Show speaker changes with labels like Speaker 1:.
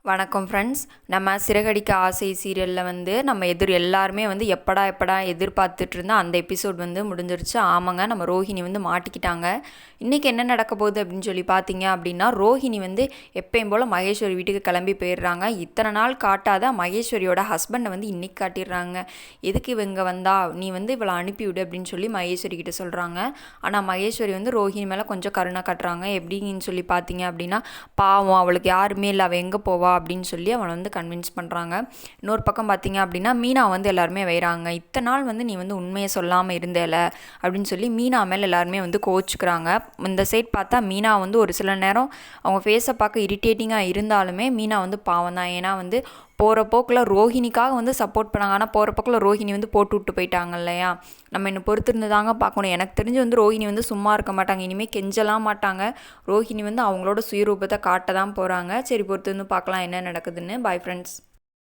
Speaker 1: வணக்கம் ஃப்ரெண்ட்ஸ். நம்ம சிறகடிக்க ஆசை சீரியலில் நம்ம எல்லாருமே எப்படா எதிர்பார்த்துட்டு இருந்தால் அந்த எபிசோட் முடிஞ்சிருச்சு. ஆமாங்க, நம்ம ரோஹிணி மாட்டிக்கிட்டாங்க. இன்றைக்கி என்ன நடக்க போகுது அப்படின்னு சொல்லி பார்த்தீங்க அப்படின்னா, ரோஹிணி எப்பயும் போல் மகேஸ்வரி வீட்டுக்கு கிளம்பி போயிடுறாங்க. இத்தனை நாள் காட்டாத மகேஸ்வரியோட ஹஸ்பண்டை இன்றைக்கி காட்டிடுறாங்க. எதுக்கு இவங்க வந்தா, நீ இவளை அனுப்பிவிடு அப்படின்னு சொல்லி மகேஸ்வரி கிட்ட சொல்கிறாங்க. ஆனால் மகேஸ்வரி ரோஹிணி மேலே கொஞ்சம் கருணை காட்டுறாங்க. எப்படின்னு சொல்லி பார்த்தீங்க அப்படின்னா, பாவம் அவளுக்கு யாருமே இல்லை, அவள் எங்கே போவா அப்படின்னு சொல்லி அவனை கன்வின்ஸ் பண்ணுறாங்க. இன்னொரு பக்கம் பார்த்தீங்க அப்படின்னா, மீனா எல்லாருமே வைறாங்க. இத்தனை நாள் நீ உண்மையை சொல்லாமல் இருந்தேல அப்படின்னு சொல்லி மீனா மேலே எல்லாருமே கோச்சுக்கிறாங்க. இந்த சைட் பார்த்தா மீனா ஒரு சில நேரம் அவங்க ஃபேஸை பார்க்க இரிட்டேட்டிங்காக இருந்தாலுமே மீனா பாவம் தான். ஏன்னா போகிற போக்கில் ரோஹிணிக்காக சப்போர்ட் பண்ணாங்க. ஆனால் போகிற போக்கில் ரோஹிணி போட்டு விட்டு போயிட்டாங்க இல்லையா. நம்ம இன்னும் பொறுத்திருந்து தாங்க பார்க்கணும். எனக்கு தெரிஞ்சு ரோஹிணி சும்மா இருக்க மாட்டாங்க. இனிமேல் கெஞ்சலாம் மாட்டாங்க. ரோஹிணி அவங்களோட சுயரூபத்தை காட்ட தான் போகிறாங்க. சரி, பொறுத்திருந்து பார்க்கலாம் என்ன நடக்குதுன்னு. Bye friends.